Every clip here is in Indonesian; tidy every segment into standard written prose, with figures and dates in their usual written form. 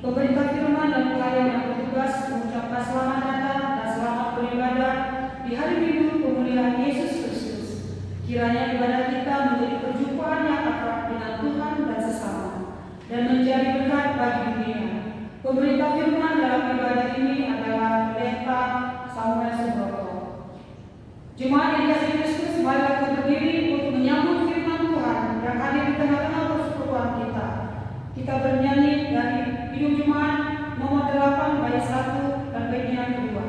Pemerintah firman dan pelayan yang bertugas mengucapkan selamat datang dan selamat beribadah di hari Minggu pemulihan Yesus Kristus. Kiranya ibadah kita menjadi perjumpaan yang akrab dengan Tuhan dan sesama, dan menjadi berkat bagi dunia. Pemerintah firman dalam ibadah ini adalah Pendeta Samuel Subroto. Jemaat yang dikasihi Kristus, marilah kita berdiri untuk menyambut firman Tuhan yang hadir di tengah-tengah persekutuan kita. Kita bernyanyi dari Hidup Jemaat nomor 8 bait 1 dan bait yang kedua.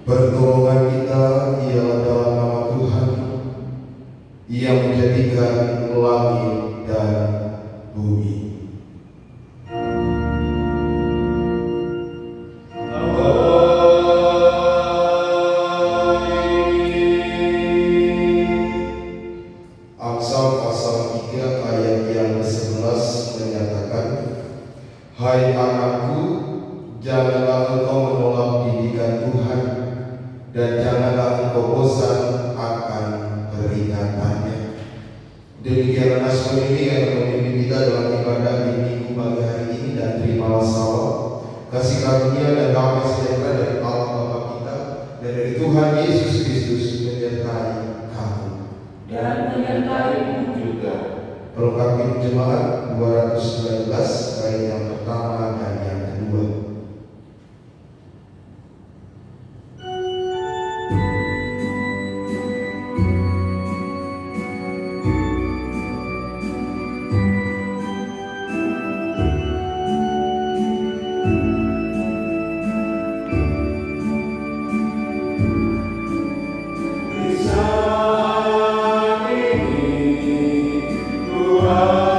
Pertolongan kita ialah dalam nama Tuhan yang menjadikan langit dan bumi. Amsal pasal 3 ayat yang ke-11 menyatakan, "Hai anakku, janganlah engkau menolak didikan Tuhan, dan janganlah engkau bosan akan peringatannya." Demikianlah naskah ini yang memimpin kita dalam ibadah di minggu pagi hari ini, dan terimalah salam, kasih karunia dan damai sejahtera dari Allah Bapa kita dan dari Tuhan Yesus Kristus menyertai kamu Dan menyertai juga. Pelengkap Hidup Jemaat 219 bait yang pertama dan yang kedua. Tuhan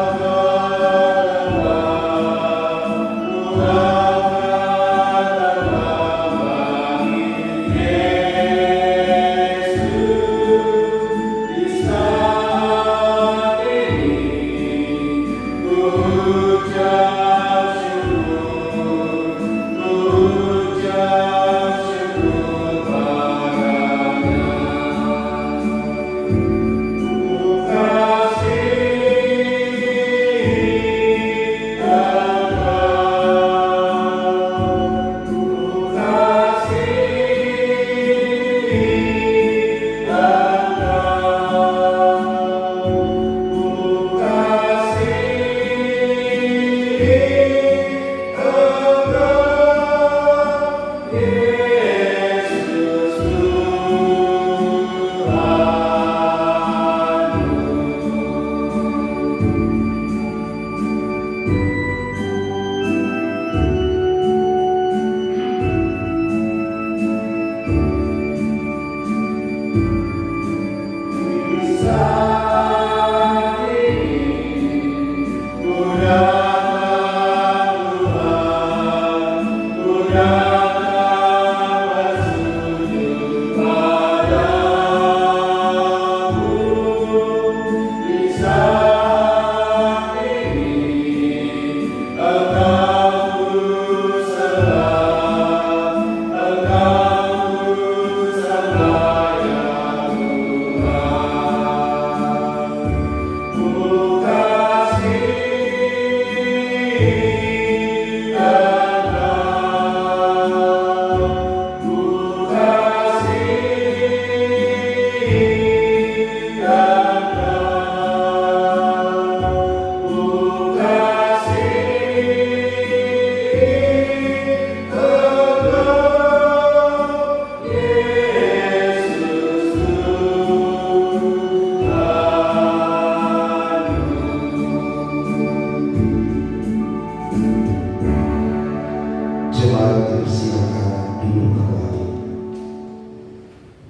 silakan duduk kembali.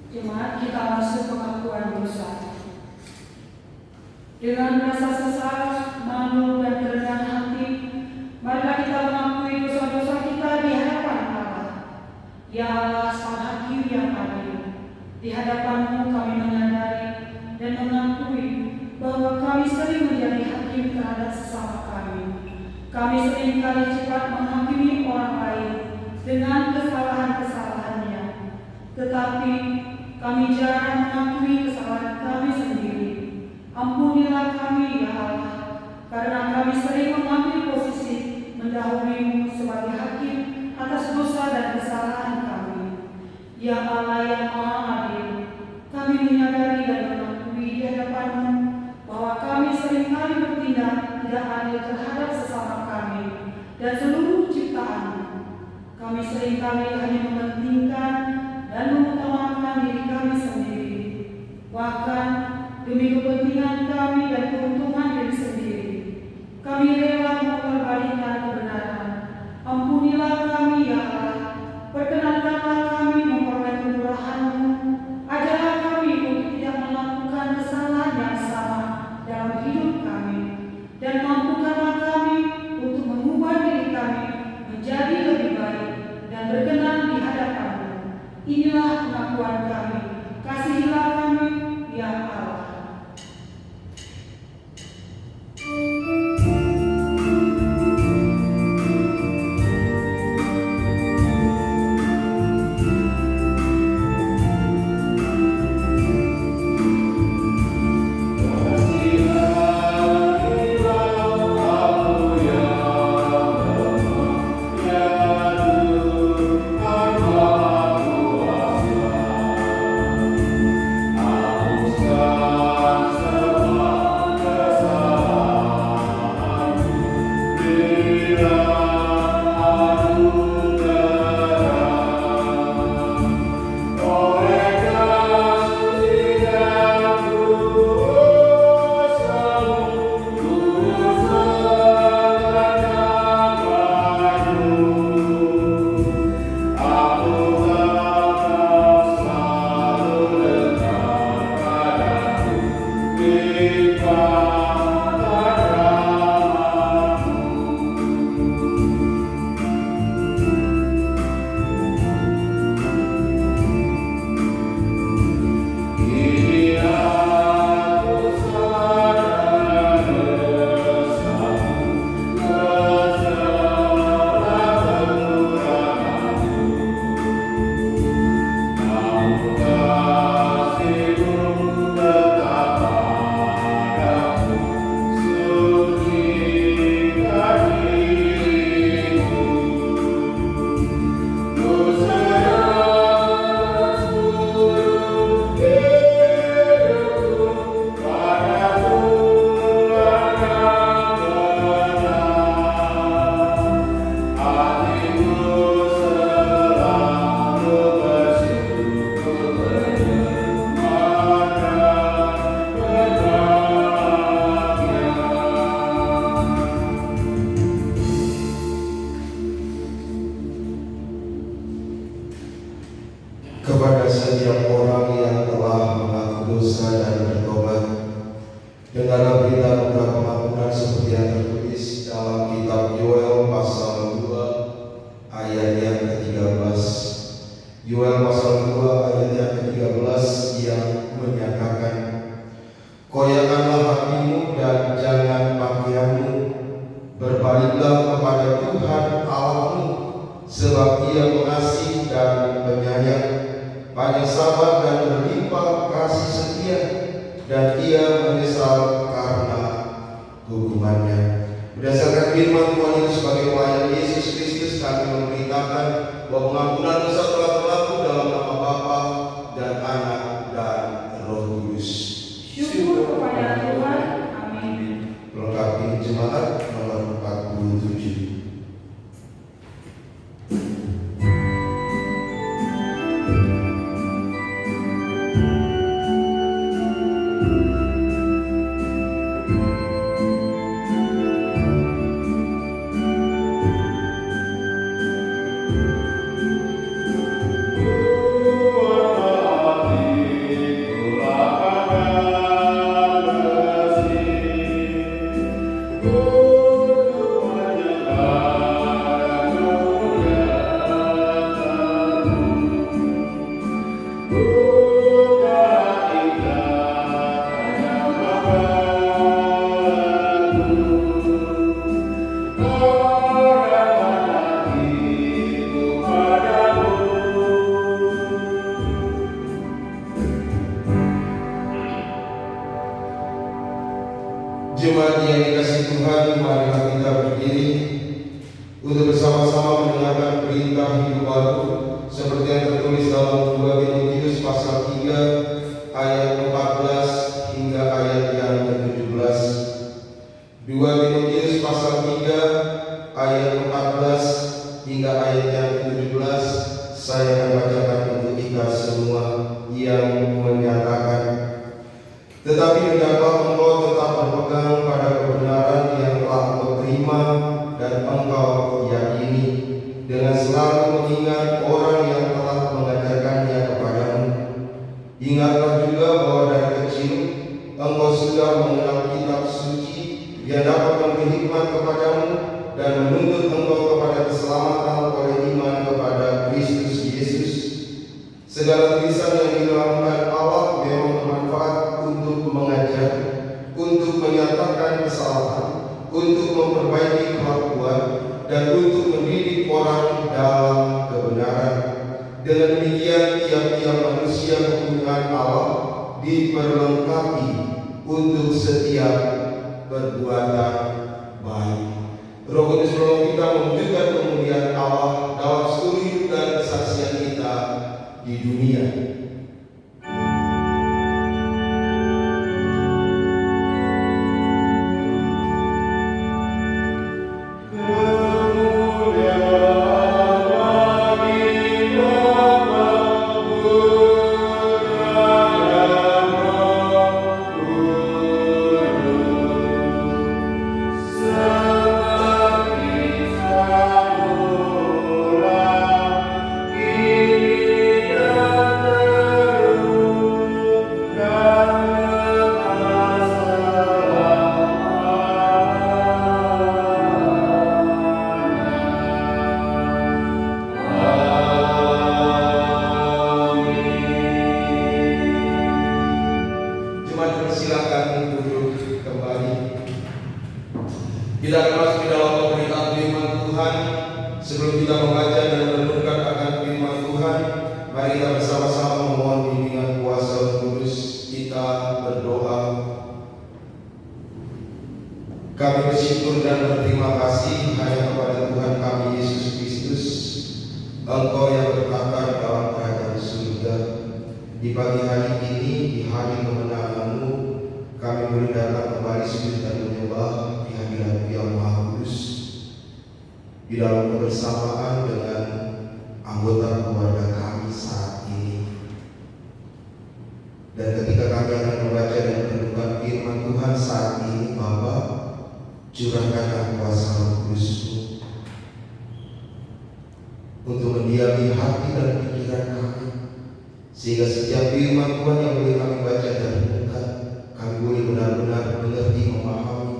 Jemaat, kita masuk pengakuan dosa. Dengan rasa sesal, malu, dan kerendahan hati, marilah kita mengakui dosa-dosa kita di hadapan Allah. Ya Allah, Sang Hakim yang adil, di hadapan-Mu kami menyadari dan mengakui bahwa kami sering menjadi hakim terhadap sesama kami. Kami seringkali cepat menghakimi orang lain dengan kesalahan-kesalahannya, tetapi kami jarang mengakui kesalahan kami sendiri. Ampunilah kami, ya Allah, karena kami sering mengambil posisi mendahului-Mu sebagai hakim atas dosa dan kesalahan kami. Ya Allah yang Maha Adil, kami menyadari dan mengakui di hadapan-Mu bahwa kami seringkali bertindak tidak adil terhadap sesama kami dan seluruh ciptaan-Mu. Kami seringkali hanya mementingkan dan mengutamakan diri kami sendiri, bahkan demi kepentingan kami dan keuntungan diri sendiri. Kami rela mengorbankan kebenaran. Ampunilah kami, ya Allah. Perkenankanlah kami memperoleh kemurahan-Mu. Ajarlah kami untuk tidak melakukan kesalahan yang sama dalam hidup kami, dan mampukanlah kami untuk mengubah diri kami menjadi lebih baik dan berkenan di hadapan-Mu. Inilah pengakuan kami. Kasihilah kami, ya Allah. Kepada setiap orang yang telah mengaku dosa dan bertobat, dengarlah berita tentang pengampunan seperti yang tertulis dalam kitab Yoel pasal 2 ayat yang ke-13. Yoel pasal 2 ayat yang ke-13 yang menyatakan, "Koyakkanlah hatimu dan jangan pakaianmu, berbaliklah kepada Tuhan Allahmu, sebab Ia mengasihi dan penyayang, banyak sabar dan berlimpah kasih setia, dan Ia menyesal karena hukumannya." Berdasarkan firman Tuhan itu sebagai pelayan Yesus Kristus, kami memberitakan bahwa pengampunan dosa telah berlaku dalam nama Bapa dan Anak dan Roh Kudus. Syukur kepada Tuhan. Amin. Melengkapi jemaat nomor 47. bersama-sama mendengarkan perintah hidup baru seperti yang tertulis dalam 2 Timotius pasal 3 ayat 14 hingga ayat yang ke-17. 2 Timotius pasal 3 ayat 14 hingga ayat yang ke-17. Saya akan bacakan untuk kita semua yang menyatakan, tetapi hendaklah engkau tetap berpegang pada kebenaran yang telah engkau terima dan engkau yakini, dengan selalu mengingat orang yang telah mengajarkannya kepadamu. Ingatlah juga bahwa dari kecil engkau sudah mengenal kitab suci yang dapat memberi hikmat kepadamu dan menuntut engkau kepada keselamatan oleh iman kepada Kristus Yesus. Segala tulisan yang diilhamkan Allah memang bermanfaat untuk mengajar, untuk menyatakan kesalahan, untuk memperbaiki kelakuan, dan untuk mendidik orang dalam kebenaran. Dengan demikian tiap-tiap manusia kepunyaan Allah diperlengkapi untuk setiap perbuatan baik. Roh Kudus menolong kita mewujudkan kemuliaan Allah dalam seluruh hidup dan kesaksian kita di dunia. Kita akan masuk di dalam pemberitaan firman Tuhan. Sebelum kita membaca dan merenungkan akan firman Tuhan, mari kita bersama-sama memohon bimbingan kuasa Roh Kudus. Kita berdoa. Kami bersyukur dan berterima kasih hanya kepada Tuhan kami Yesus Kristus, Engkau yang bertahta dalam kerajaan surga. Di pagi hari ini, di hari kemenangan-Mu, kami boleh datang kembali sujud dan menyembah hadirat yang Maha Kudus di dalam kebersamaan dengan anggota keluarga kami saat ini. Dan ketika kami akan membaca dan merenungkan firman Tuhan saat ini, Bapa, curahkanlah kuasa Roh Kudus-Mu untuk mendiami hati dan pikiran kami, sehingga setiap firman Tuhan yang boleh kami baca dan renungkan, kami boleh benar-benar mengerti, memahami.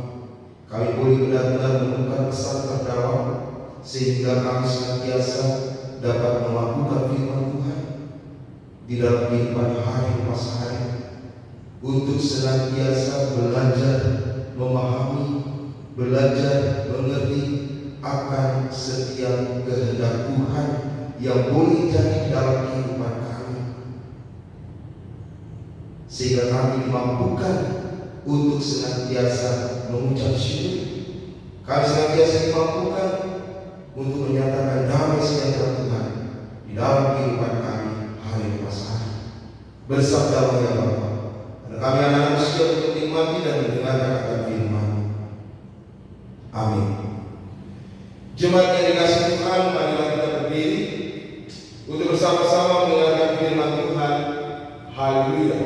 Kami boleh benar-benar menemukan pesan terdalam, sehingga kami senantiasa dapat melakukan firman Tuhan di dalam kehidupan hari lepas hari, untuk senantiasa belajar memahami, belajar mengerti akan setiap kehendak Tuhan yang boleh jadi dalam kehidupan kami, sehingga kami dimampukan untuk senantiasa mengucap syukur. Kami senantiasa dimampukan untuk menyatakan damai sejahtera Tuhan di dalam kehidupan kami hari lepas hari. Bersabdalah ya Bapa, karena kami anak-anak siap untuk menikmati dan mendengarkan akan firman. Amin. Jemaat yang dikasihi Tuhan, marilah kita berdiri untuk bersama-sama mendengarkan firman Tuhan. Haleluya.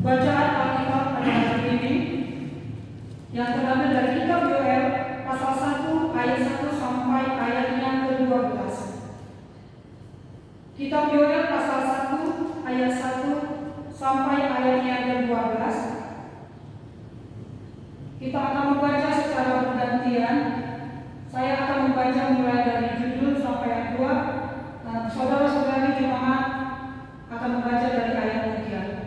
Bacaan Alkitab pada hari ini yang terambil dari kitab Yoel pasal 1 ayat 1 sampai ayat yang ke-12. Kitab Yoel pasal 1 ayat 1 sampai ayat yang ke-12. Kita akan membaca secara bergantian. Saya akan membaca mulai dari judul sampai ayat 2. Saudara-saudari jemaat akan membaca dari ayat 3.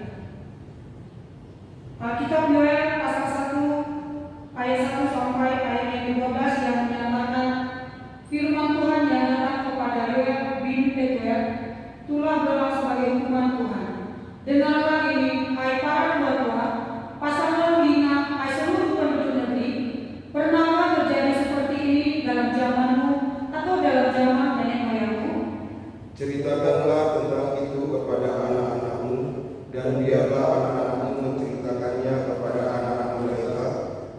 dan biarlah anak-anakmu menceritakannya kepada anak-anak mereka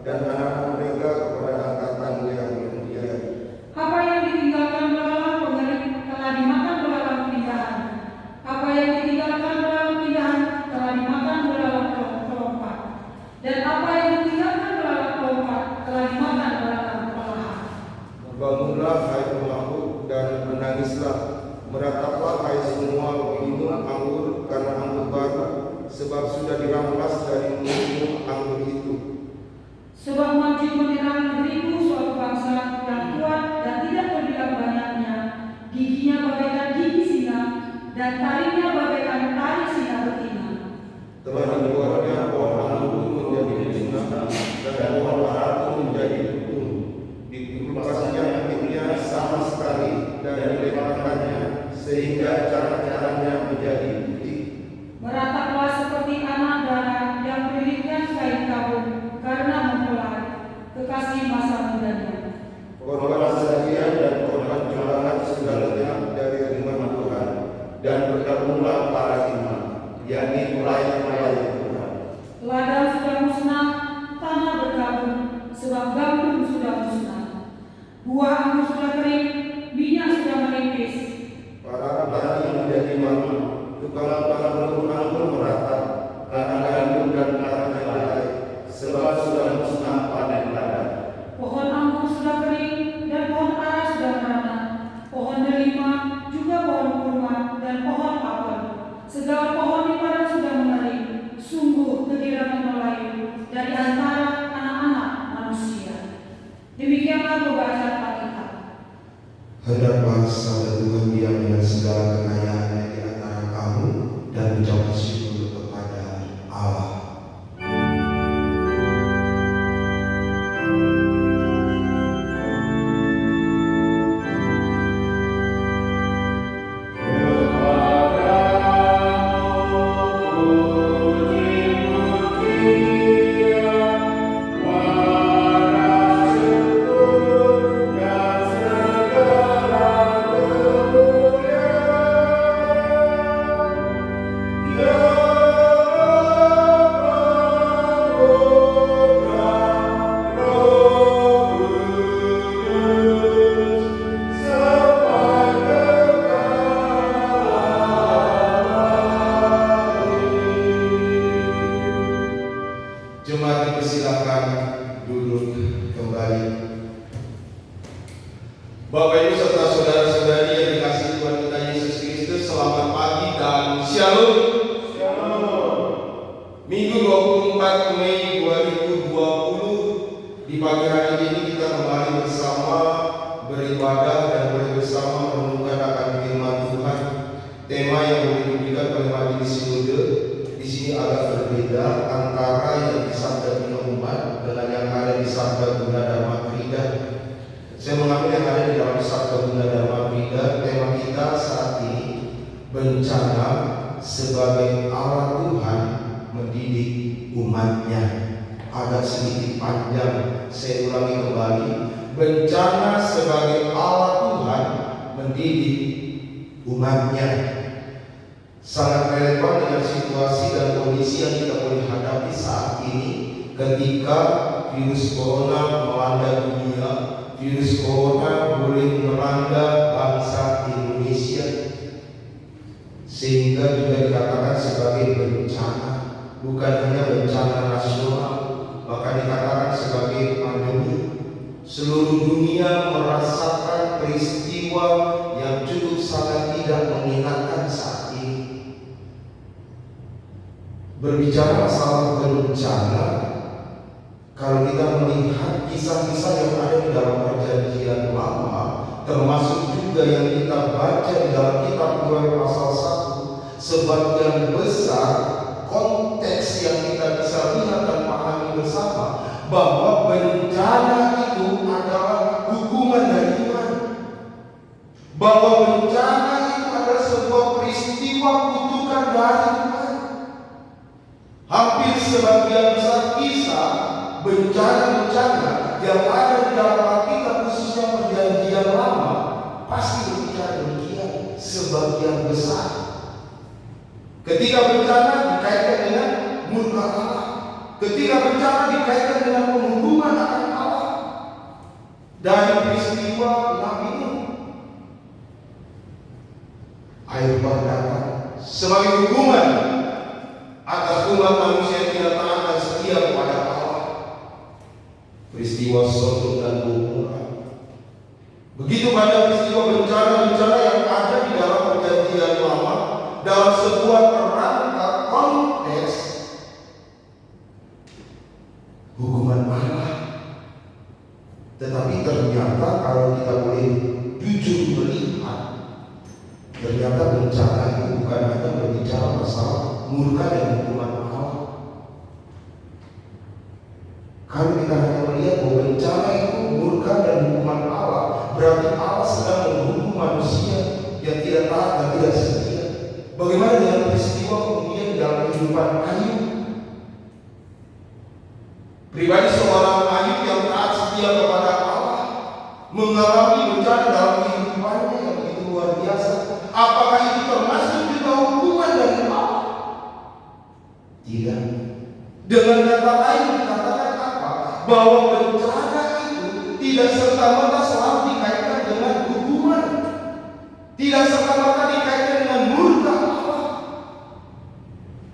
dan anak-anak mereka kepada angkatanmu yang kemudian. Apa yang ditinggalkan belalang pengerik telah dimakan belalang pindahan. Apa yang ditinggalkan belalang pindahan telah dimakan belalang pelompat. Dan apa yang ditinggalkan belalang pelompat telah dimakan belalang pelahap. Bangunlah hai pemabuk dan menangislah, merataplah hai semua minum anggur karena anggur baru, sebab sudah dirampas dari minum anggur itu. Sebab maju menyerang negeriku suatu bangsa yang kuat dan tidak terbilang banyaknya, giginya bagaikan gigi singa dan taringnya bagaikan taring singa betina. Telah dibuatnya pohon anggur menjadi musnah dan pohon ara pun menjadi putung. Dipulpasnya antiknya sama sekali dan dileparkannya sehingga cara-caranya menjadi putih. Merataplah seperti anak darah yang melirikkan kain kabung karena mempelai kekasih masa mudanya. Korban sajian dan korban curahan sudah lenyap dari firman Tuhan, dan bergabunglah para imam, yakni pelayan-pelayan Tuhan. Ladang sudah musnah, tanah berkabung, sebab gandum sudah musnah. Buah anggur sudah kering, minyak sudah menipis. Para petani menjadi malu, tukang-tukang berburu anggur meratap, karena gandum dan karena kedelai, sebab sudah musnah panen ladang. Pohon anggur sudah kering dan pohon ara sudah merana. Pohon delima, juga pohon kurma dan pohon apel. Segala pohon di padang sudah mengering. Sungguh kegirangan melayu dari antara anak-anak manusia. Demikianlah pembacaan Alkitab. Hendaklah sabda Tuhan diam dengan segala kekayaannya di antara kamu dan ucapkan syukur kepada Allah. Jemaat dipersilakan duduk kembali. Bapak Ibu serta saudara-saudari yang dikasihi Tuhan kita Yesus Kristus, selamat pagi dan shalom. Minggu 24 Mei 2020, di pagi hari ini kita kembali bersama beribadah dan bersama merenungkan akan firman Tuhan. Tema yang boleh diberikan oleh majelis sinode di sini agak berbeda antara yang disabda Bina Umat dengan yang ada di Sabda Bunda Dharma Krida. Saya mengambil yang ada di dalam Sabda Bunda Dharma Krida. Tema kita saat ini, bencana sebagai Allah Tuhan mendidik umatnya. Agak sedikit panjang, saya ulangi kembali. Bencana sebagai Allah Tuhan mendidik umatnya. Sangat relevan dengan situasi dan kondisi yang kita boleh hadapi saat ini ketika virus corona melanda dunia. Virus corona boleh melanda bangsa Indonesia, sehingga juga dikatakan sebagai bencana, bukan hanya bencana nasional, bahkan dikatakan sebagai pandemi. Seluruh dunia merasakan peristiwa yang cukup sangat tidak menyenangkan saat ini. Berbicara masalah bencana, kalau kita melihat kisah-kisah yang ada di dalam Perjanjian Lama, termasuk juga yang kita baca di dalam kitab Yoel pasal 1, sebagian besar konteks yang kita bisa lihat dan pahami bersama bahwa bencana itu adalah hukuman dari Tuhan, bahwa bencana itu adalah sebuah peristiwa kutukan dari Tuhan. Hampir sebagian besar kisah bencana-bencana yang ada di dalam Alkitab, khususnya Perjanjian Lama, pasti berbicara demikian sebagian besar. Ketika bencana dikaitkan ketika bencana dikaitkan dengan penghukuman akan Allah dari peristiwa Nabi Nuh. Air bah datang sebagai hukuman atas umat manusia yang tidak taat dan setia kepada Allah. Peristiwa Sodom dan Gomora. Begitu banyak peristiwa bencana-bencana yang ada di dalam Perjanjian Lama dalam sebuah kerangka konteks hukuman Allah. Tetapi ternyata kalau kita boleh jujur melihat, ternyata bencana itu bukan hanya berbicara masalah murka dan hukuman Allah. Kalau kita hanya melihat bahwa bencana itu murka dan hukuman Allah, berarti Allah sedang menghukum manusia yang tidak taat dan tidak setia. Bagaimana dengan peristiwa kemudian dalam kehidupan Ayub? Pribadi seorang Ayub yang taat setia kepada Allah mengalami bencana dalam kehidupannya yang begitu luar biasa. Apakah itu termasuk juga hukuman dari Allah? Tidak. Dengan kata lain dikatakan apa? Bahwa bencana itu tidak serta-merta selalu dikaitkan dengan hukuman, tidak serta-merta dikaitkan dengan murka Allah.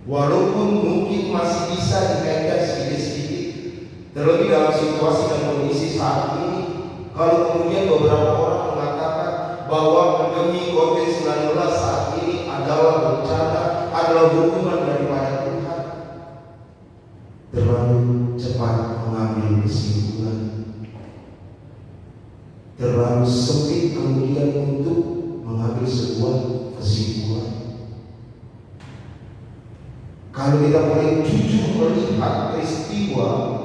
Walaupun mungkin masih bisa dikaitkan sedikit-sedikit, terlebih dalam situasi dan kondisi saat ini. Kalau kemudian beberapa orang mengatakan bahwa pandemi COVID-19 saat ini adalah bencana, adalah hukuman daripada Tuhan, terlalu cepat mengambil kesimpulan, terlalu sempit kemudian untuk mengambil sebuah kesimpulan. Kalau kita boleh jujur melihat peristiwa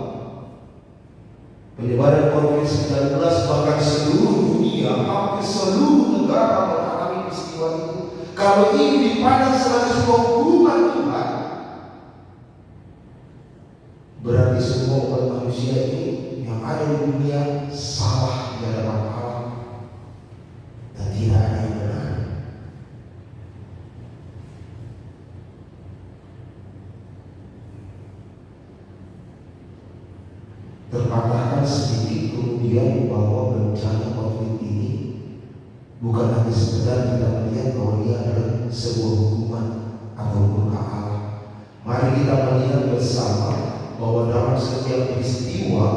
penyebaran COVID-19, bahkan seluruh dunia, hampir seluruh negara mengalami peristiwa itu. Kalau ini dipandang sebagai sebuah hukuman Tuhan, berarti semua umat manusia ini yang ada di dunia salah di hadapan Allah dan tidak ada yang benar. Terpatahkan sedikit kemudian bahwa bencana COVID ini bukan hanya sekedar kita melihat bahwa dia adalah sebuah hukuman atau murka Allah. Mari kita melihat bersama bahwa dalam setiap peristiwa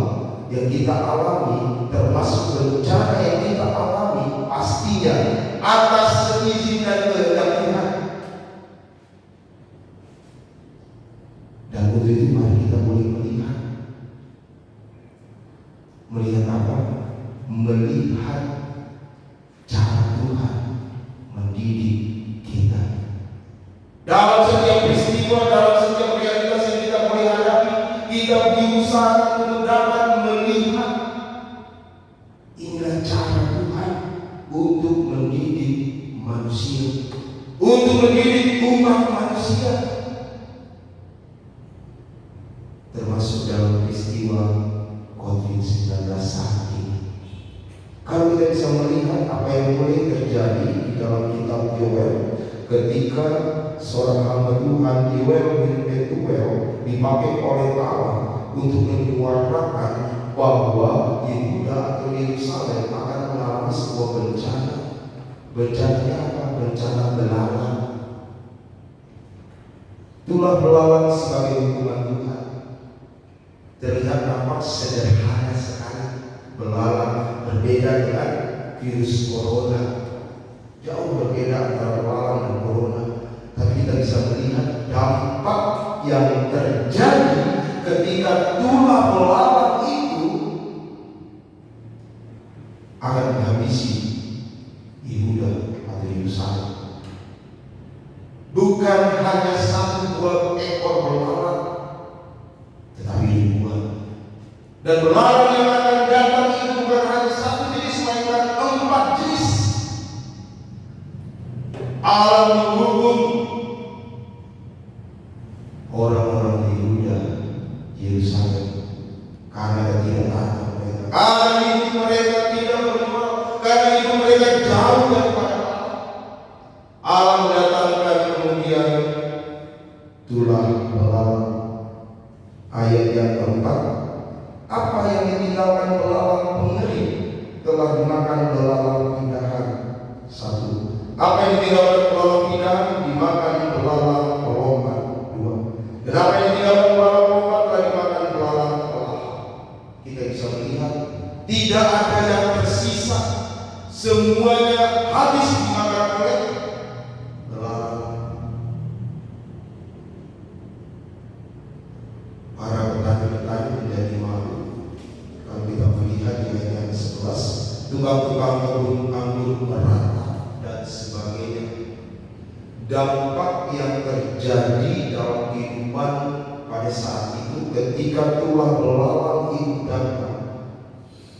yang kita alami, termasuk bencana yang kita alami, pastinya atas seizin dan kehendak Tuhan. Dan untuk itu mari kita boleh melihat apa? Melihat cara Tuhan mendidik kita. Dalam setiap peristiwa, dalam setiap realitas yang kita boleh hadapi, kita diusahakan untuk dapat melihat inilah cara Tuhan untuk mendidik manusia, untuk mendidik umat manusia, termasuk dalam peristiwa COVID-19 saat ini. Kalau kita bisa melihat apa yang boleh terjadi di dalam kitab Yoel, ketika seorang hamba Tuhan Yoel bin Betuel dipakai oleh Allah untuk menyuarakan bahwa Yehuda atau Yerusalem akan mengalami sebuah bencana. Bencananya apa? Bencana belalang. Itulah belalang sebagai hukuman Tuhan. Terlihat nampak sederhana sekali. Belalang berbeda dengan virus corona. Jauh berbeda antara belalang dan corona. Tapi kita bisa melihat dampak yang terjadi ketika tulah belalang itu akan menghabisi Yehuda atau Yerusalem. Bukan hanya satu dua ekor belalang, tetapi ribuan. Dan belalang yang akan datang itu bukan hanya satu jenis, melainkan 4 jenis. Allah menghukum orang-orang Yehuda, Yerusalem, karena tidak taat mereka. Karena itu mereka tidak berdoa, karena itu mereka jauh daripada Allah. Allah mendatangkan kemudian tulah belalang ayat yang keempat, apa yang ditinggalkan belalang pengering telah dimakan belalang pindahan. 1. Apa yang ditinggalkan belalang pindahan dimakan belalang pelompat. 2. Dan apa yang ditinggalkan belalang pelompat telah dimakan belalang pelahap. Kita bisa melihat tidak ada yang tersisa, semuanya habis dimakan oleh belalang. Para petani-petani menjadi malu kalau kita melihat di ayat 11, tukang-tukang kebun anggur merata dan sebagainya. Dampak yang terjadi dalam kehidupan pada saat itu ketika tulah belalang itu datang,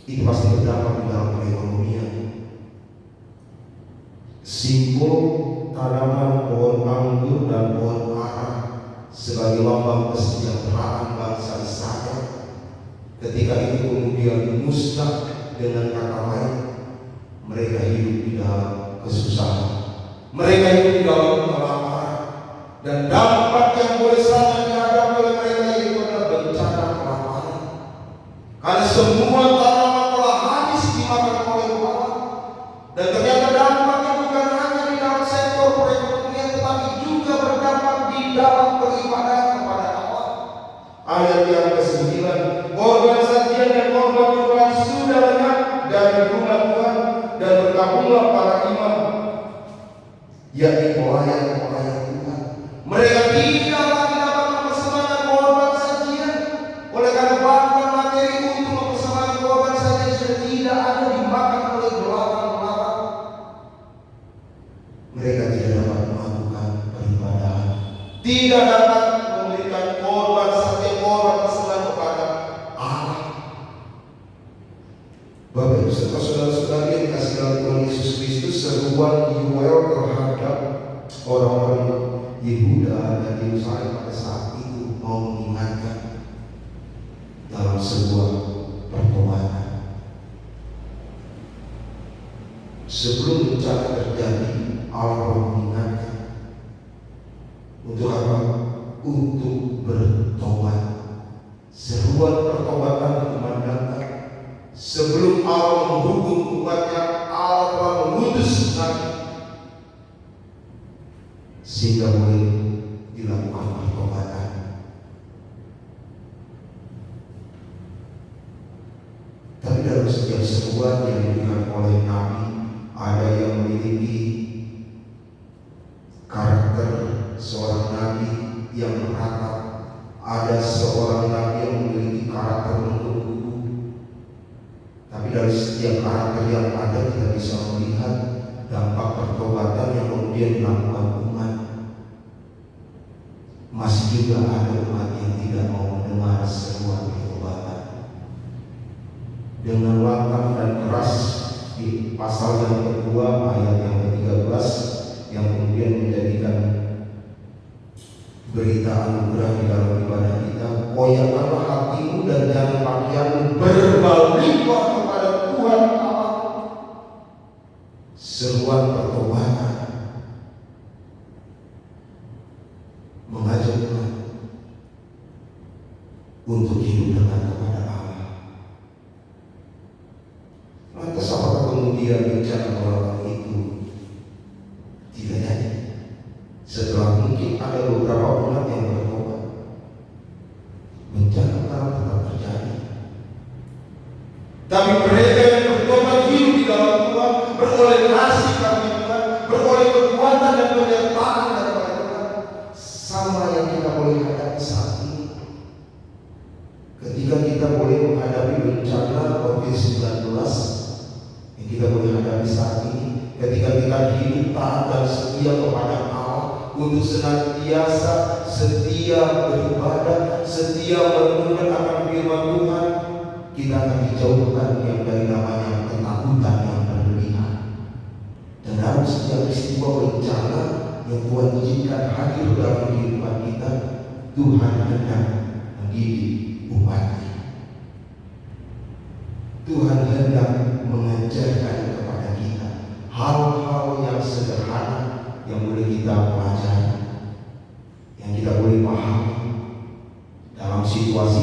itu pasti berdampak di dalam perekonomian. Simbol tanaman pohon anggur dan pohon ara sebagai lambang kesejahteraan bangsa Israel, ketika itu kemudian musnah. Dengan kata lain, mereka hidup di dalam kesusahan, mereka hidup di dalam kelaparan, dan dampak yang boleh sangat dihadapi oleh mereka itu adalah bencana kelaparan, karena semua tanaman telah habis dimakan oleh belalang. Dan ternyata dampaknya bukan hanya di dalam sektor perekonomian, tetapi juga berdampak di dalam peribadatan kepada Allah. Ayat yang ke-9, korban sajian dan korban Tuhan sudah lenyap dari rumah Tuhan, dan bergabunglah para imam, yakni pelayan-pelayan Tuhan. Mereka tidak lagi dapat mempersembahkan korban sajian, oleh karena bahan materi untuk mempersembahkan korban sajian sudah tidak ada, dimakan oleh belalang-belalang. Mereka tidak dapat melakukan peribadahan, tidak dapat memberikan korban sajian, korban persembahan kepada Allah. Bapak Ibu serta saudara-saudara yang dikasihi dalam Tuhan Yesus Kristus, seruan Yoel terhadap orang-orang Yehuda dan Yerusalem pada saat itu mau mengingatkan dalam sebuah pertobatan. Sebelum bencana terjadi, Allah mengingatkan untuk apa? Untuk bertobat. Seruan pertobatan dikumandangkan. Sebelum Allah menghukum umatnya, Allah telah mengutus Nabi sehingga boleh dilakukan pertobatan. Tapi dalam setiap seruan yang diberikan oleh Nabi, ada yang memiliki karakter seorang Nabi yang merata, ada seorang Nabi yang memiliki karakter menggebu. Tapi dari setiap karakter yang ada, kita bisa melihat dampak pertobatan yang kemudian dilakukan umat. Masih juga ada umat yang tidak mau mendengar seruan pertobatan. Dengan lantang dan keras di pasal yang kedua ayat yang ke-13, yang kemudian menjadikan berita anugerah di dalam ibadah kita, koyakkanlah hatimu dan jangan pakaianmu, berbaliklah kepada Tuhan Allah. Seruan pertobatan mengajak umat untuk hidup dekat kepada Allah. Lantas apakah kemudian bencana belalang itu tidak jadi? Setelah mungkin ada beberapa umat yang bertobat, bencana tetap terjadi. Tapi mereka yang bertobat hidup di dalam Tuhan, beroleh kasih karunia Tuhan, beroleh kekuatan dan penyertaan daripada Tuhan, sama yang kita boleh hadapi saat ini. Ketika kita boleh menghadapi bencana COVID-19 yang kita boleh hadapi saat ini, ketika kita hidup taat dan setia kepada Allah, untuk senantiasa setia beribadah, setia merenungkan akan firman Tuhan, kita akan dijauhkan yang dari namanya ketakutan yang berlebihan. Dan dalam setiap peristiwa bencana yang Tuhan izinkan hadir dalam kehidupan kita, Tuhan hendak mendidik umatnya. Tuhan hendak mengajarkan kepada kita hal-hal yang sederhana yang boleh kita pelajari, yang kita boleh pahami dalam situasi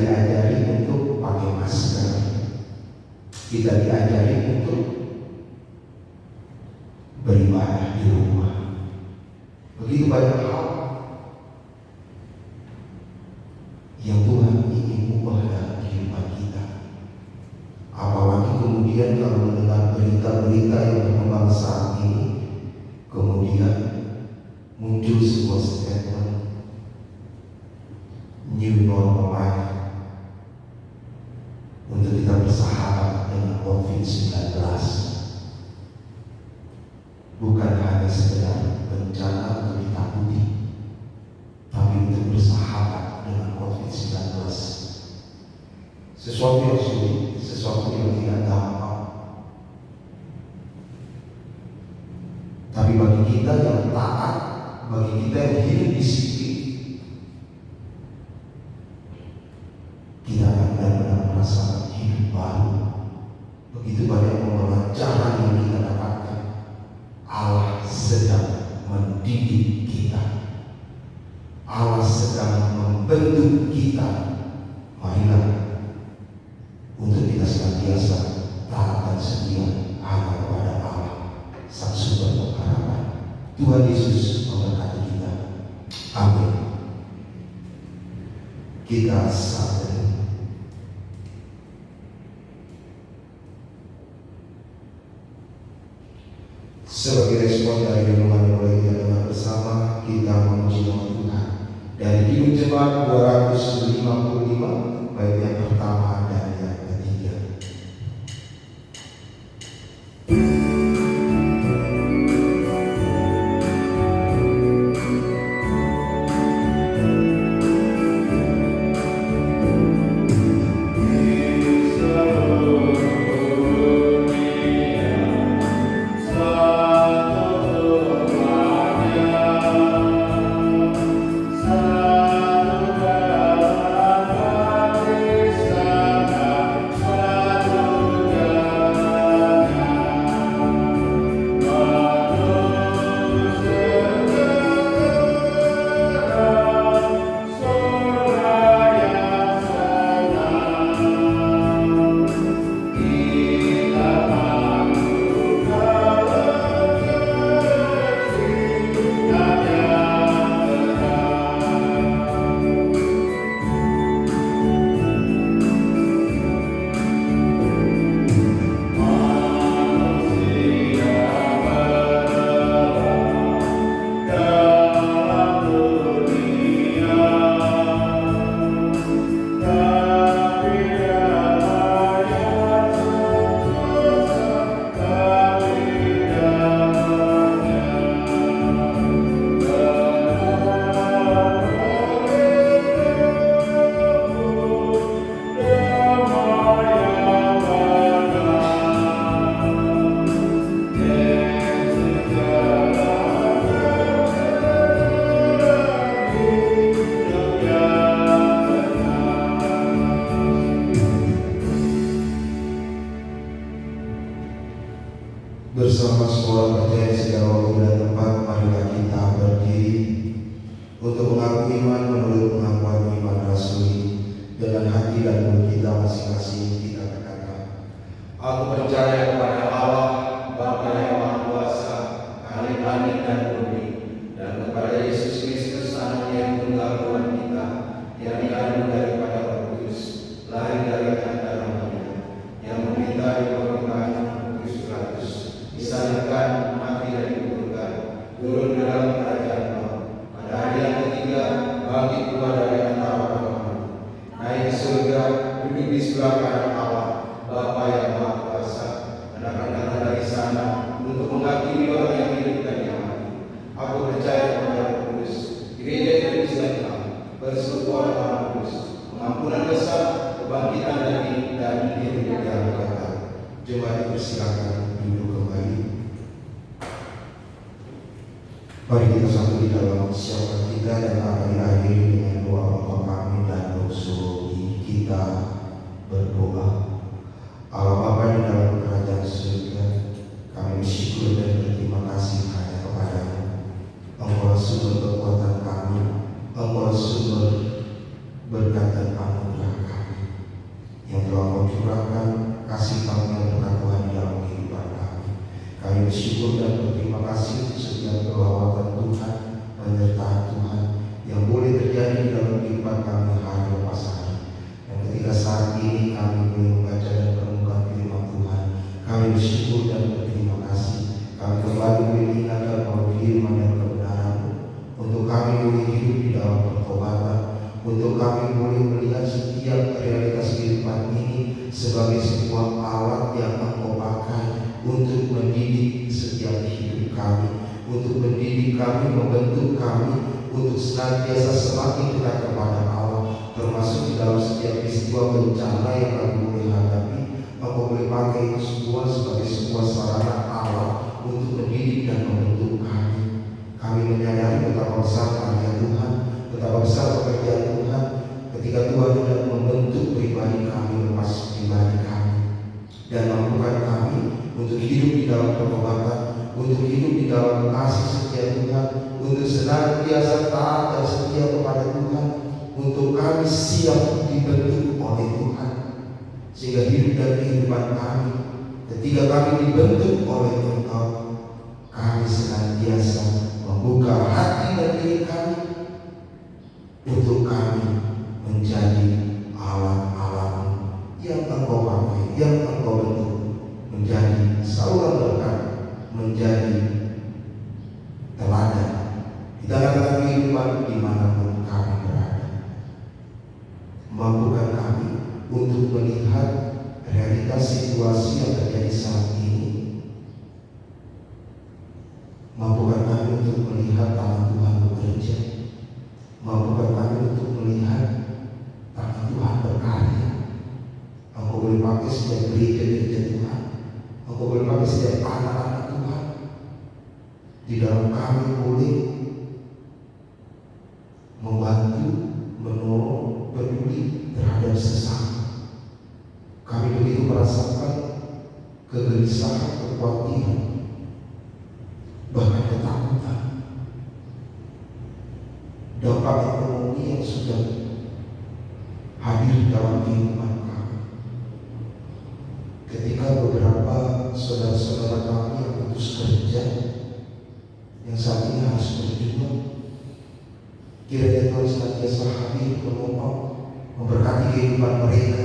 diajari untuk pakai masker, kita diajari untuk beribadah di rumah. Begitu banyak hal yang Tuhan ingin ubah dalam kehidupan kita. Apalagi kemudian kalau mendengar berita-berita yang berkembang saat ini, kemudian muncul sebuah statement new normal life untuk kita bersahabat dengan COVID-19. Bukan hanya sekedar bencana untuk ditakuti, tapi untuk bersahabat dengan COVID-19. Sesuatu yang sulit, sesuatu yang tidak gampang. Tapi bagi kita yang taat, bagi kita yang hidup disiplin, kita akan benar-benar merasakan hidup baru. Begitu banyak pembelajaran yang kita dapatkan. Allah sedang mendidik kita. Allah sedang membentuk kita. Marilah untuk kita senantiasa taat dan setia hanya kepada Allah, Sang Sumber pengharapan. Tuhan Yesus memberkati kita. Amin. Kita saat ini sebagai respon dari renungan yang boleh kita dengar bersama, kita memuji nama Tuhan dari Kidung Jemaat 255 bait yang pertama dan yang ketiga. Bersama sekolah percaya di segala waktu dan tempat, marilah kita berdiri untuk mengaku iman menurut pengakuan iman rasuli. Dengan hati dan mulut kita masing-masing kita berkata, aku percaya kepada Allah, Bapa yang Maha Kuasa, Khalik langit dan bumi, dan kepada Yesus Kristus Anaknya yang tunggal Tuhan kita, yang dikandung daripada Roh Kudus, lahir dari Tante Maria, yang menderita di bawah Pontius Pilatus, disalibkan, mati dan dikuburkan, turun ke dalam kerajaan Allah, pada hari yang ketiga bangkit keluar dari antara orang mati, naik ke surga, duduk di sebelah kanan Allah, Bapa yang Maha Kuasa, dan akan datang dari sana untuk menghakimi orang yang hidup dan yang mati. Aku percaya kepada Roh Kudus, gereja Indonesia Islam, persekutuan orang kudus, pengampunan dosa, kebangkitan dari dan hidup yang akan datang. Jemaat dipersilakan duduk kembali. Mari kita satu di dalam siapa kita dan akan diakhiri dengan doa Bapa kami dan dosa kita berdoa. Allah Bapa di dalam kerajaan surga, kami bersyukur dan berterima kasih hanya kepada-Mu. Engkau sumber kekuatan kami, Engkau sumber berkat dan anugerah kami. bersyukur dan berterima kasih untuk setiap perlawatan Tuhan, penyertaan Tuhan yang boleh terjadi di dalam kehidupan kami hari lepas hari. Dan ketika saat ini kami boleh membaca dan merenungkan firman Tuhan, kami bersyukur dan berterima kasih. Kami kembali boleh diingatkan bahwa firman dan kebenaran untuk kami boleh hidup di dalam pertobatan, untuk kami boleh melihat setiap realitas kehidupan ini sebagai sebuah alat yang Engkau pakai untuk mendidik setiap hidup kami, untuk mendidik kami, membentuk kami untuk senantiasa semakin dekat kepada Allah, termasuk di dalam setiap peristiwa bencana yang kami boleh hadapi. Engkau boleh pakai itu semua sebagai sebuah sarana Allah untuk mendidik dan membentuk kami. Kami menyadari betapa besar karya Tuhan, betapa besar pekerjaan Tuhan ketika Tuhan hendak membentuk pribadi kami, lepas pribadi kami, dan mampukan kami untuk hidup di dalam pertobatan, untuk hidup di dalam kasih setia Tuhan, untuk senantiasa taat dan setia kepada Tuhan, untuk kami siap dibentuk oleh Tuhan, sehingga hidup dan kehidupan kami ketika kami dibentuk oleh Engkau, kami senantiasa membuka hati dan diri kami untuk kami menjadi alat-alat yang Engkau pakai, yang Engkau bentuk menjadi saluran berkat, menjadi teladan di tengah-tengah kehidupan dimanapun kami berada. Mampukan kami untuk melihat realitas situasi yang terjadi saat ini. Mampukan kami untuk melihat tangan Tuhan bekerja. Mampukan kami untuk melihat tangan Tuhan berkarya. Engkau boleh pakai setiap gereja-gereja Tuhan. Engkau boleh pakai setiap anak-anak Tuhan. Di dalam kami boleh membantu, menolong, peduli terhadap sesama. Kami begitu merasakan kegelisahan, kekhawatiran, bahkan ketakutan. Dampak ekonomi yang sudah hadir dalam kehidupan kami. Ketika beberapa saudara-saudara kami yang putus kerja, yang saat ini harus berjuang, kiranya Tuhan senantiasa hadir menopang, memberkati kehidupan mereka,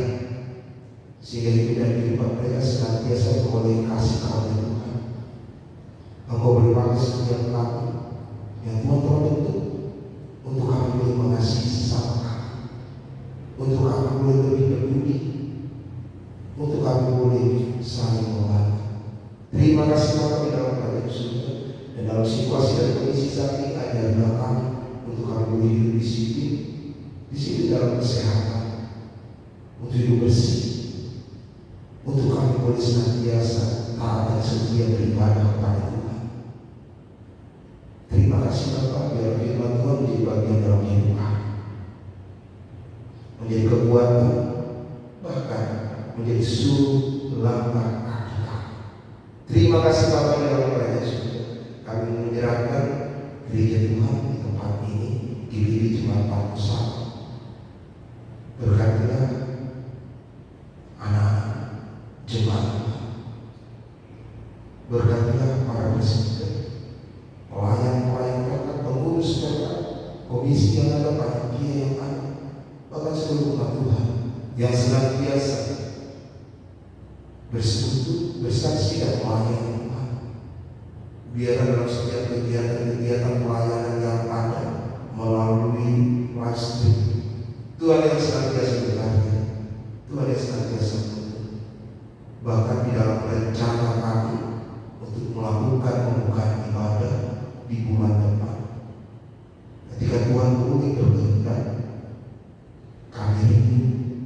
sehingga hidup dan kehidupan mereka senantiasa oleh kasih karunia Tuhan. Engkau boleh pakai setiap kami yang Tuhan telah bentuk untuk kami boleh mengasihi sesama kami, untuk kami boleh lebih peduli, untuk kami boleh saling membantu. Terima kasih Bapak di dalam kerajaan surga, dan dalam situasi dan kondisi saat ini ajarlah kami untuk kami boleh hidup disiplin dalam kesehatan, untuk hidup bersih, untuk kami boleh senantiasa taat dan setia beribadah kepada Tuhan. Terima kasih Bapak, biar firman Tuhan menjadi bagian dalam hidup kami, menjadi kekuatan, bahkan menjadi suluh langkah kaki kami. Terima kasih Bapak di dalam kerajaan surga. Kami menyerahkan gereja Tuhan di tempat ini, diri Jemaat Pusat. Berkatilah anak-anak jemaat Tuhan, berkatilah para presiden, pelayan-pelayan berkat, pengurus berkat, komisi yang ada, panitia yang ada, bahkan seluruh umat Tuhan yang senantiasa bersekutu, bersaksi dan melayani Tuhan. Biar dalam setiap kegiatan pelayanan yang ada melalui live stream, Tuhan yang senantiasa berkarya, Tuhan yang senantiasa menuntun. Bahkan di dalam rencana kami untuk melakukan pembukaan ibadah di bulan depan, ketika Tuhan boleh berkehendak, kami rindu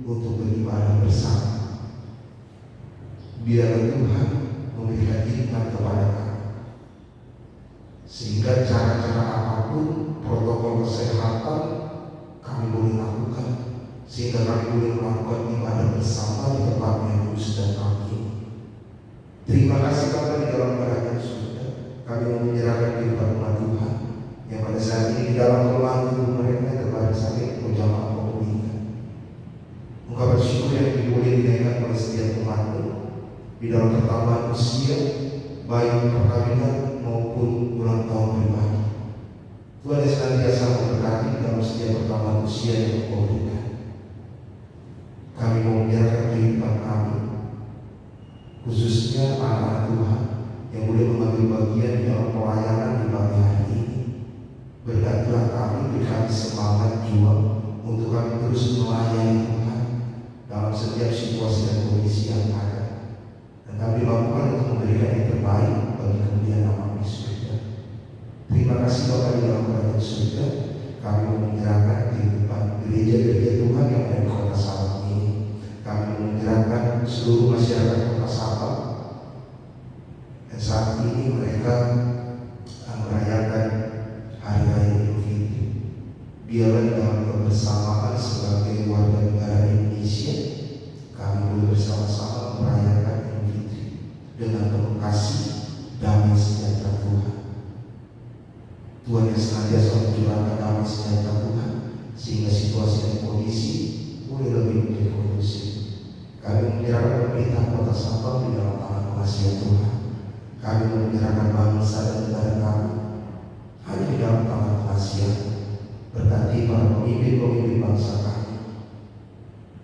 untuk beribadah bersama. Biarlah Tuhan memberikan hikmat kepada kami, sehingga cara-cara apapun, protokol kesehatan kami boleh lakukan, sehingga kami boleh melakukan ibadah bersama di tempat yang kudus dan kami. Terima kasih Bapak di dalam kerajaan surga. Kami menyerahkan kehidupan umat Tuhan yang pada saat ini di dalam kelemahan tubuh mereka terbaring sakit berjamaah pemulihan. Engkau bersyukur yang boleh dinaikkan oleh setiap umat-Mu di dalam pertambahan usia, baik perkawinan maupun ulang tahun pribadi. Tuhan yang senantiasa memberkati dalam setiap perkembangan usia yang Engkau berikan. Kami mau menyerahkan kehidupan kami, khususnya anak-anak Tuhan yang boleh mengambil bagian di dalam pelayanan di pagi hari ini. Berkatilah kami, beri kami semangat jiwa untuk kami terus melayani Tuhan dalam setiap situasi dan kondisi yang ada, dan kami mampukan untuk memberikan yang terbaik bagi kemuliaan nama di surga. Terima kasih Bapa di dalam kerajaan surga. Kami menyerahkan kehidupan gereja-gereja Tuhan yang ada di kota Sabang ini. Kami menyerahkan seluruh masyarakat kota Sabang yang saat ini mereka merayakan Hari Raya Idul Fitri. Biarlah dalam kebersamaan sebagai warga negara Indonesia, kami boleh bersama-sama merayakan Idul Fitri dengan penuh kasih, damai sejahtera Tuhan. Tuhan yang senantiasa mencurahkan damai sejahtera Tuhan, sehingga situasi dan kondisi boleh lebih menjadi kondusif. Kami menyerahkan pemerintah kota Sabang di dalam tangan pengasihan Tuhan. Kami menyerahkan bangsa dan negara kami hanya di dalam tangan pengasihan. Berkati para pemimpin-pemimpin bangsa kami,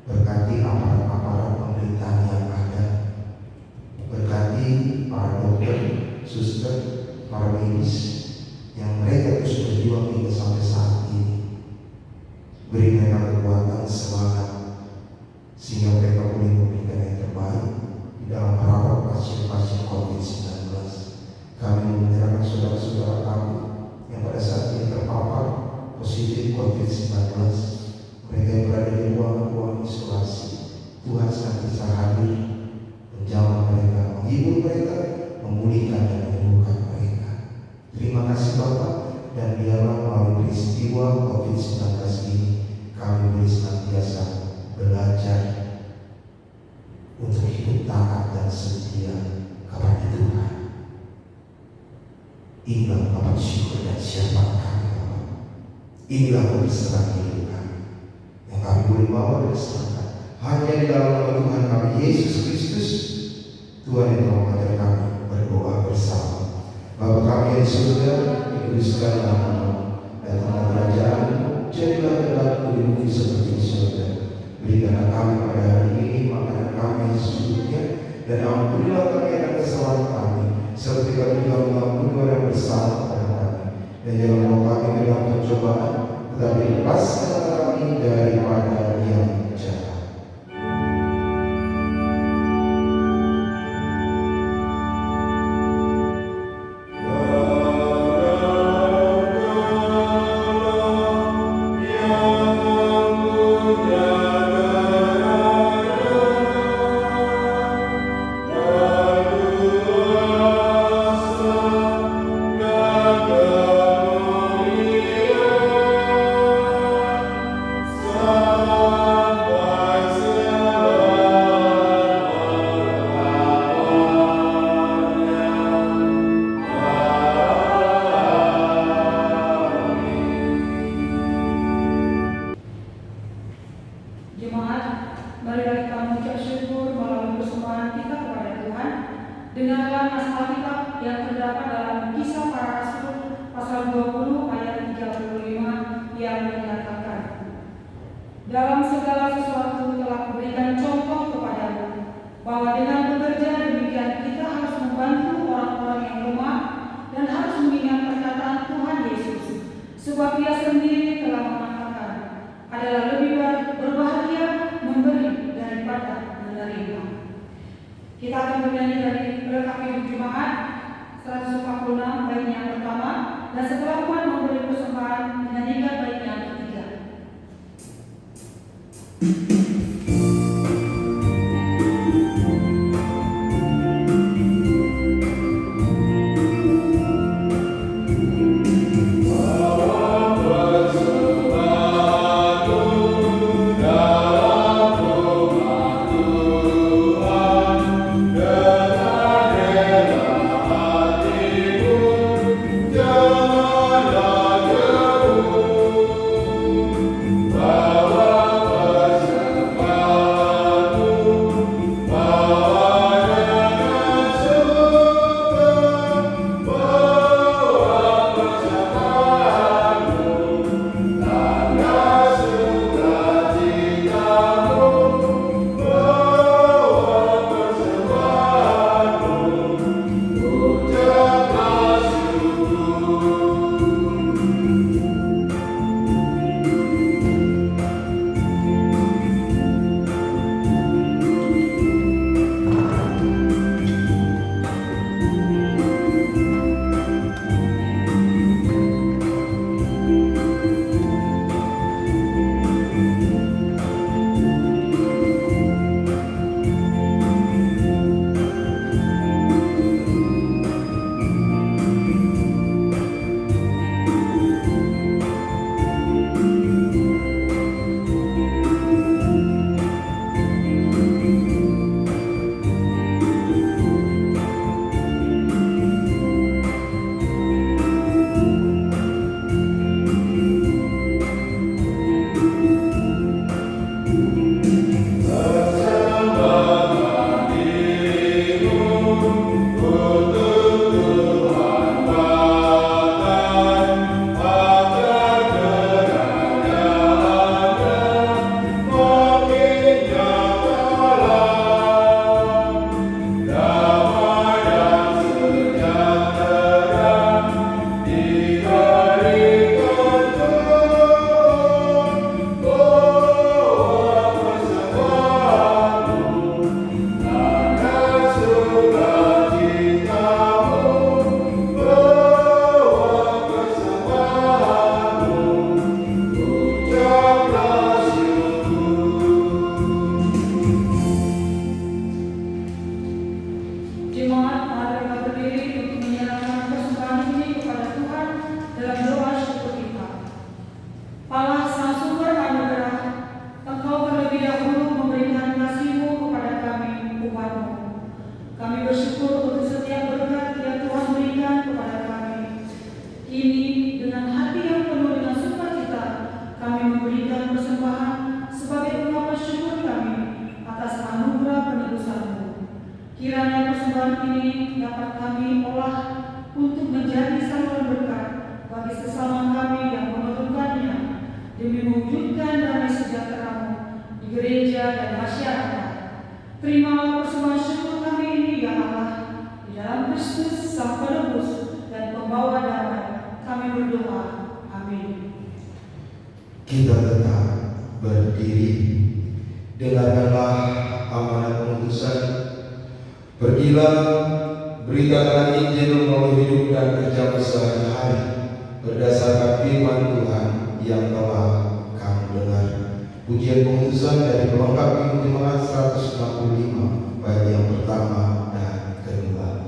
berkati aparat-aparat pemerintahan yang ada, berkati para dokter, suster, para medis yang mereka terus berjuang hingga sampai saat ini. Beri mereka kekuatan, semangat, sehingga mereka boleh memberikan yang terbaik di dalam merawat pasien-pasien COVID-19. Kami menyerahkan saudara-saudara kami yang pada saat ini terpapar positif COVID-19, mereka yang berada di ruang-ruang isolasi. Tuhan senantiasa hadir, menjamah mereka, menghibur mereka, memulihkan dan menyembuhkan mereka. Terima kasih Bapa, dan biarlah melalui peristiwa COVID-19 ini kami boleh senantiasa belajar untuk hidup taat dan setia kepada Tuhan. Inilah kabar syukur dan syafaat kami. Inilah keberseraan hidup kami yang kami boleh bawa dan serahkan hanya di dalam nama Tuhan kami Yesus Kristus, Tuhan yang telah mengajar kami berdoa bersama. Bapa kami yang di surga, dikuduskanlah namamu, datanglah kerajaan-Mu, jadilah kehendakmu di bumi seperti di surga. Berikanlah kami pada hari ini makanan kami yang secukupnya, dan ampunilah kami akan kesalahan kami, seperti kami juga mengampuni orang yang bersalah kepada kami. Dan jangan membawa kami ke dalam pencobaan, tetapi lepaskan kami daripada yang jahat. Dengarlah naskah Alkitab yang terdapat dalam Kisah Para Rasul pasal 20 ayat 35 yang menyatakan, dalam segala sesuatu telah kuberikan contoh kepadamu, bahwa dengan bekerja demikian kita harus membantu orang-orang yang lemah dan harus mengingat perkataan Tuhan Yesus, sebab Ia sendiri telah mengatakan, adalah lebih berbahagia memberi daripada menerima. Kita akan bernyanyi dari Rekapitulasi Jemaat 146 bait yang pertama, dan setelah umat memberi persembahan dinyanyikan bait yang ketiga. Kristus Sang Penebus dan Pembawa damai, kami berdoa. Amin. Kita tetap berdiri. Dengarkanlah amanat pengutusan. Pergilah, beritakan Injil melalui hidup dan kerja sehari-hari berdasarkan firman Tuhan yang telah kamu dengar. Pujian pengutusan dari pelengkap Minggu Jemaat 165 bait yang pertama dan kedua.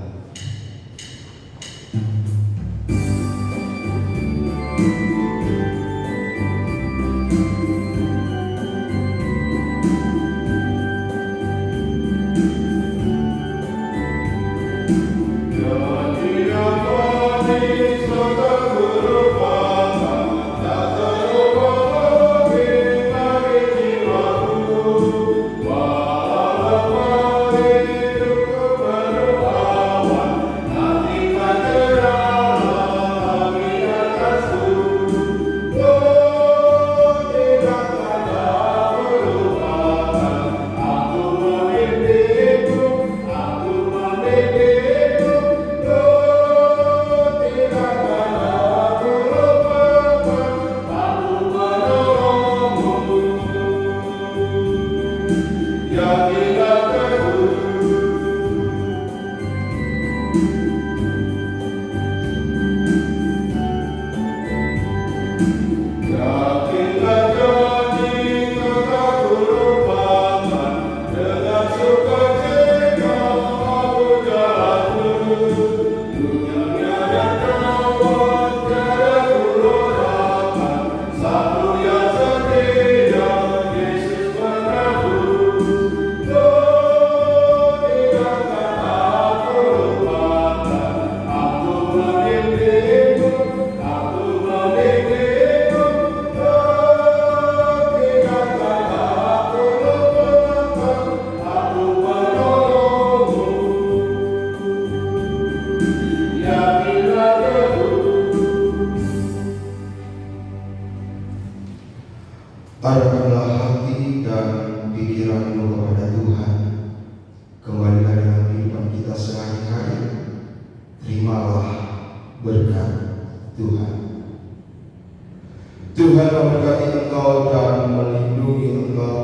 Arahkanlah hati dan pikiranmu kepada Tuhan. Kembalilah dengan kehidupan kita sehari-hari. Terimalah berkat Tuhan. Tuhan memberkati engkau dan melindungi engkau.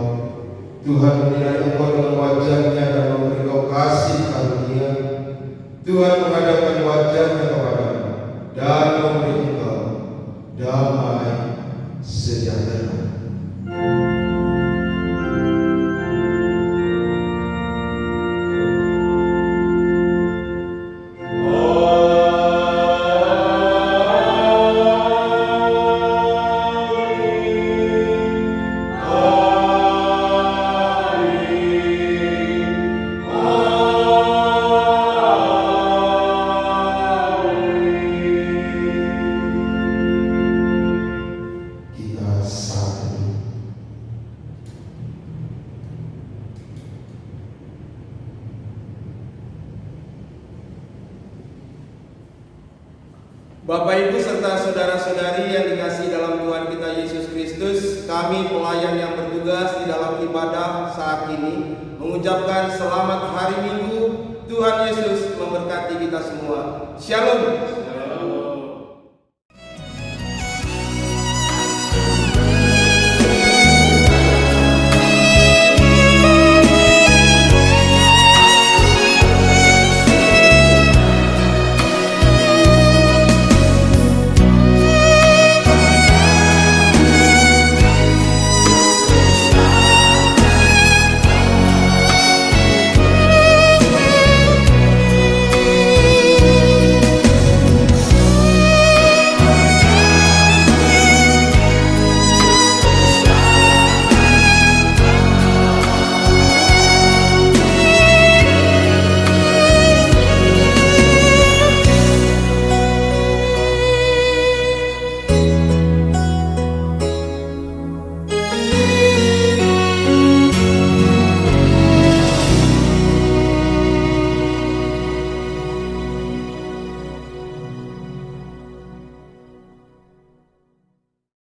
Tuhan menyinari engkau dengan wajah-Nya dan memberi engkau kasih karunia. Tuhan menghadapkan wajah-Nya kepadamu dan memberi engkau damai sejahtera. Bapak Ibu serta saudara-saudari yang dikasihi dalam Tuhan kita Yesus Kristus, kami pelayan yang bertugas di dalam ibadah saat ini mengucapkan selamat hari Minggu. Tuhan Yesus memberkati kita semua. Shalom.